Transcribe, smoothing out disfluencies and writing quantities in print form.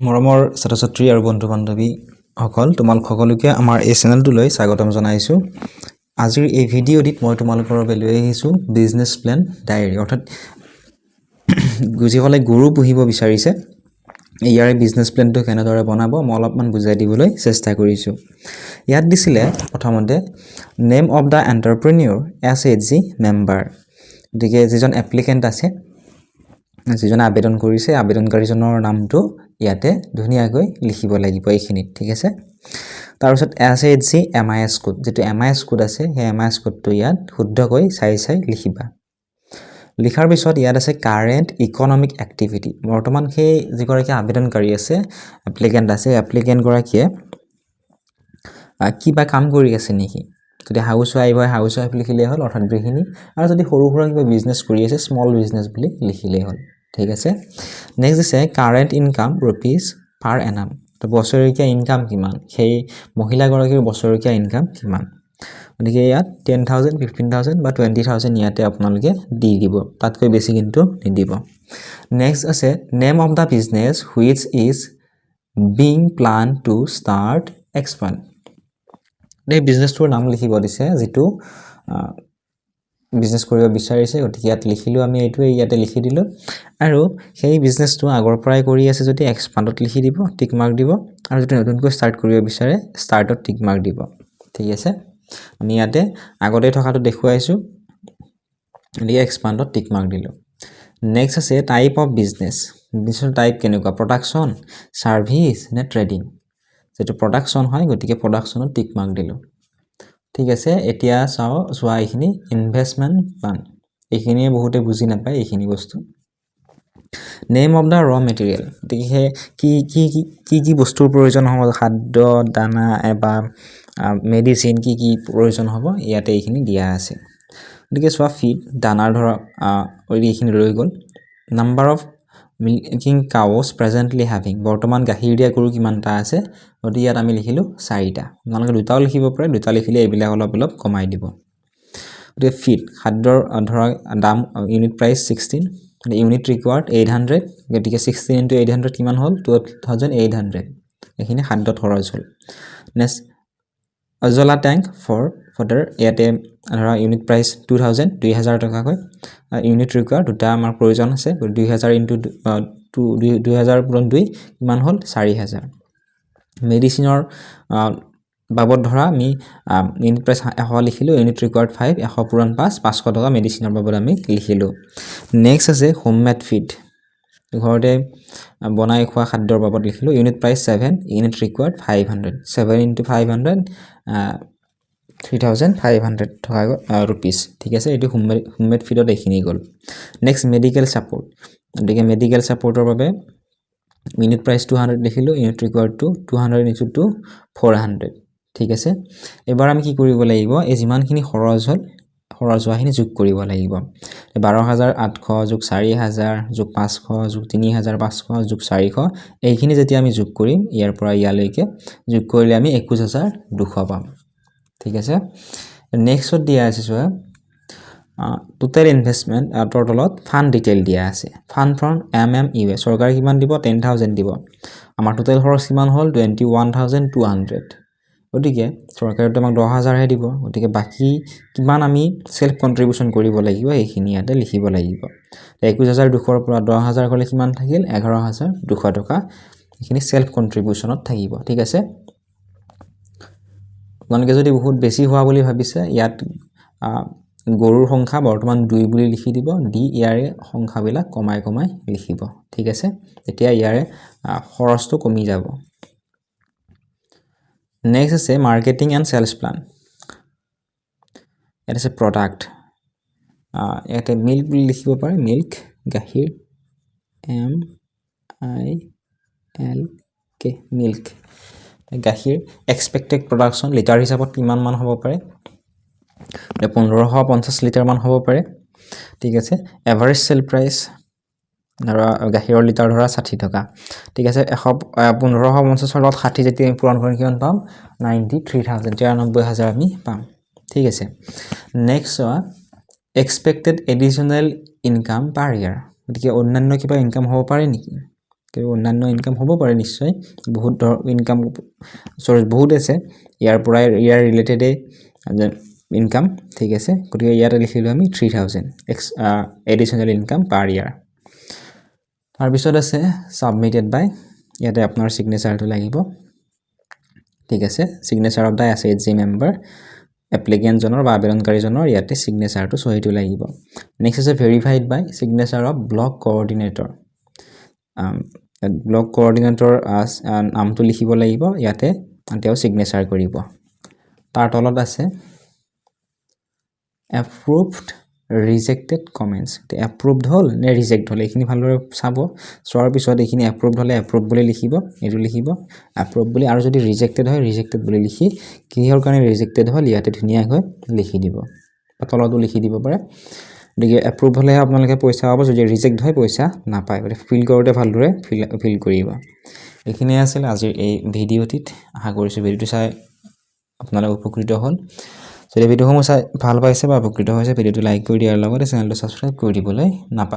মৰমৰ ছাত্ৰ-ছাত্ৰী আৰু বন্ধু-বান্ধৱী সকল তোমালোক সকলোকে আমাৰ এই চেনেলটোলৈ স্বাগতম জনাইছো। আজিৰ এই ভিডিঅ'টিত মই তোমালোকৰ বাবে লৈ আহিছো বিজনেছ প্ল্যান ডায়েৰী, অৰ্থাৎ যিসকলে গৰু পুহিব বিচাৰিছে ইয়াৰে বিজনেছ প্ল্যানটো কেনেদৰে বনাব মই অলপমান বুজাই দিবলৈ চেষ্টা কৰিছো। ইয়াত দিছিলে প্ৰথমতে name of the entrepreneur SHG member, গতিকে যিজন এপ্লিকেণ্ট আছে, যিজনে আবেদন কৰিছে আবেদনকাৰীজনৰ নামটো ইয়াতে ধুনীয়াকৈ লিখিব লাগিব এইখিনিত, ঠিক আছে। তাৰপিছত SHG MIS কোড, যেটো MIS কোড আছে সেই MIS কোডটো ইয়াত শুদ্ধকৈ চাই লিখিবা। লিখাৰ পিছত ইয়াত আছে কাৰেন্ট ইকনমিক এক্টিভিটি, বৰ্তমান সেই যিগৰাকী আবেদনকাৰী আছে এপ্লিকেণ্ট আছে এপ্লিকেণ্ট গৰাকীয়ে কিবা কাম কৰি আছে নেকি, যদি হাউচ ৱাইফ হয় হাউচ ৱাইফ লিখিলেই হ'ল, অৰ্থাৎ গৃহিণী, আৰু যদি সৰু সুৰা কিবা বিজনেছ কৰি আছে স্মল বিজনেছ বুলি লিখিলেই হ'ল, ঠিক আছে। নেক্সট দিছে কাৰেন্ট ইনকাম ৰুপিজ পাৰ এনাম, তো বছৰেকীয়া ইনকাম কিমান, সেই মহিলাগৰাকীৰ বছৰেকীয়া ইনকাম কিমান, গতিকে ইয়াত 10,000 15,000 বা 20,000 ইয়াতে আপোনালোকে দি দিব, তাতকৈ বেছি কিন্তু নিদিব। নেক্সট আছে name of da business which is being plan to start expand, এই বিজনেছটোৰ নাম লিখিব দিছে যিটো বিজনেছ কৰিব বিচাৰিছে, গতিকে ইয়াত লিখিলোঁ আমি এইটোৱে ইয়াতে লিখি দিলোঁ, আৰু সেই বিজনেছটো আগৰ পৰাই কৰি আছে যদি এক্সপাণ্ডত লিখি দিব, টিক মাৰ্ক দিব, আৰু যদি নতুনকৈ ষ্টাৰ্ট কৰিব বিচাৰে ষ্টাৰ্টত টিক মাৰ্ক দিব, ঠিক আছে। আমি ইয়াতে আগতে থকাটো দেখুৱাইছোঁ, গতিকে এক্সপাণ্ডত টিক মাৰ্ক দিলোঁ। নেক্সট আছে টাইপ অফ বিজনেছ, বিজনেছৰ টাইপ কেনেকুৱা, প্ৰডাকশ্যন, ছাৰ্ভিচ নে ট্ৰেডিং, যেটো প্ৰডাকশ্যন হয় গতিকে প্ৰডাকশ্যনত টিক মাৰ্ক দিলোঁ, ঠিক আছে। এতিয়া চোৱা এইখিনি ইনভেষ্টমেণ্ট প্লান, এইখিনিয়ে বহুতে বুজি নাপায় এইখিনি বস্তু। নেম অফ দা ৰ মেটেৰিয়েল, গতিকে কি বস্তুৰ প্ৰয়োজন হ'ব, খাদ্য দানা বা মেডিচিন কি প্ৰয়োজন হ'ব ইয়াতে এইখিনি দিয়া আছে, গতিকে চোৱা ফিড দানাৰ ধৰক এইখিনি ৰৈ গ'ল। Number of milking couch presently having, বৰ্তমান গাখীৰ দিয়া গৰু কিমানটা আছে, গতিকে ইয়াত আমি লিখিলোঁ 4টা, আপোনালোকে দুটাও লিখিব পাৰে, দুটা লিখিলে এইবিলাক অলপ কমাই দিব। গতিকে ফিড খাদ্যৰ ধৰক দাম ইউনিট প্ৰাইচ 16, ইউনিট ৰিকুৱাৰ্ড 800, গতিকে 16 × 800 কিমান হ'ল 12,800, এইখিনি খাদ্যত খৰচ হ'ল। নেক্সট অজলা টেংক ফৰ ফডাৰ, ইয়াতে ধৰা ইউনিট প্ৰাইচ 2,000 2,000 টকাকৈ, ইউনিট ৰিকুৱাৰ্ড দুটা আমাৰ প্ৰয়োজন আছে, 2,000 × 2,000 পূৰণ 2 কিমান হ'ল 4,000। মেডিচিনৰ বাবদ ধৰা আমি ইউনিট প্ৰাইচ 100 লিখিলোঁ, ইউনিট ৰিকুৱাৰ্ড 5, 100 পূৰণ 5 500 টকা মেডিচিনৰ বাবদ আমি লিখিলোঁ। নেক্সট আছে হোমমেড ফিড, ঘৰতে বনাই খোৱা খাদ্যৰ বাবদ লিখিলোঁ, ইউনিট প্ৰাইচ 7, ইউনিট ৰিকুৱাৰ্ড 500, 7 × 500 3,500 টকা ৰুপিজ, ঠিক আছে। এইটো হোমমেড ফিডত এইখিনি গ'ল। নেক্সট মেডিকেল ছাপোৰ্ট, গতিকে মেডিকেল ছাপোৰ্টৰ বাবে ইউনিট প্ৰাইচ 200 লিখিলোঁ, ইউনিট ৰিকুৱাৰ্ডটো 200 × 2 400, ঠিক আছে। এবাৰ আমি কি কৰিব লাগিব, এই যিমানখিনি খৰচ হ'ল খৰচ হোৱাখিনি যোগ কৰিব লাগিব, 12,800 যোগ 4,000 যোগ 500 যোগ 3,500 যোগ 400, এইখিনি যেতিয়া আমি যোগ কৰিম ইয়াৰ পৰা ইয়ালৈকে যোগ কৰিলে আমি 21,200 পাম, ঠিক আছে। নেক্সটত দিয়া আছে চোৱা টোটেল ইনভেষ্টমেণ্ট, তলত ফাণ্ড ডিটেইল দিয়া আছে, ফাণ্ড ফ্ৰম MMUA, চৰকাৰে কিমান দিব 10,000 দিব, আমাৰ টোটেল খৰচ কিমান হ'ল 21,200, গতিকে চৰকাৰেতো আমাক 10,000হে দিব, গতিকে বাকী কিমান আমি সেলফ কন্ট্ৰিবিউশন কৰিব লাগিব এইখিনি ইয়াতে লিখিব লাগিব। 21,200ৰ পৰা 10,000 গ'লে কিমান থাকিল 11,200 টকা, এইখিনি সেলফ কন্ট্ৰিবিউশনত থাকিব, ঠিক আছে। আপোনালোকে যদি বহুত বেছি হোৱা বুলি ভাবিছে ইয়াত গৰুৰ সংখ্যা বৰ্তমান 2 বুলি লিখি দিব, দি ইয়াৰে সংখ্যাবিলাক কমাই লিখিব, ঠিক আছে, তেতিয়া ইয়াৰে খৰচটো কমি যাব। নেক্সট আছে মাৰ্কেটিং এণ্ড সেলছ প্লান, ইয়াত আছে প্ৰডাক্ট, ইয়াতে মিল্ক বুলি লিখিব পাৰে, মিল্ক গাখীৰ MILK মিল্ক গাখীৰ, এক্সপেক্টেড প্ৰডাকশ্যন লিটাৰ হিচাপত কিমান মান হ'ব পাৰে, 1,550 লিটাৰ মান হ'ব পাৰে, ঠিক আছে। এভাৰেজ সেল প্ৰাইচ ধৰা গাখীৰৰ লিটাৰ ধৰা 60 টকা, ঠিক আছে। 1,550 লগত 60 যেতিয়া আমি পূৰণ কৰিম কিমান পাম 93,000, 93,000 আমি পাম, ঠিক আছে। নেক্সট এক্সপেক্টেড এডিশ্যনেল ইনকাম পাৰ ইয়াৰ, গতিকে অন্যান্য কিবা ইনকাম হ'ব পাৰে নেকি, কিন্তু অন্যান্য ইনকাম হ'ব পাৰে নিশ্চয় বহুত ইনকাম চৰ্চ বহুত আছে ইয়াৰ ৰিলেটেডে ইনকাম ঠিক আছে গতিকে ইয়াতে লিখিলোঁ আমি 3000 এডিশ্যনেল ইনকাম পাৰ ইয়াৰ তাৰপিছত আছে সাবমিটেড বাই ইয়াতে আপোনাৰ সিগনেচাৰটো লাগিব ঠিক আছে signature of the SHG member এপ্লিকেণ্টজনৰ বা আবেদনকাৰীজনৰ ইয়াতে সিগনেচাৰটো সহিটো লাগিব নেক্সট আছে verified by signature of block coordinator block coordinator নামটো লিখিব লাগিব ইয়াতে তেওঁ সিগনেচাৰ কৰিব তাৰ তলত আছে approved rejected comments approved হল নে ৰিজেক্ট হল এইখিনি ভালদৰে চাব চোৱাৰ পিছত এইখিনি approved হলে approved বুলি লিখিব এটো লিখিব approved বুলি আৰু যদি ৰিজেক্টেড হয় ৰিজেক্টেড বুলি লিখি কিহৰ কাৰণে ৰিজেক্টেড হল ইয়াতে ধুনিয়াকৈ লিখি দিব বা তলতো লিখি দিব পাৰে গতিকে approved হলে আপোনালোকে পইচা পাব যদি ৰিজেক্ট হয় পইচা নাপায় গতিকে ফিল কৰোতে ভালদৰে ফিল কৰিব এইখিনি আছিল আজিৰ এই ভিডিঅ'টিত আশা কৰিছো ভিডিঅ'টো চাই আপোনালোক উপকৃত হল যদি ভিডিঅ'সমূহ চাই ভাল পাইছে বা উপকৃত হৈছে ভিডিঅ'টো লাইক কৰি দিয়াৰ লগতে চেনেলটো সাবস্ক্ৰাইব কৰি দিবলৈ নাপাহৰিব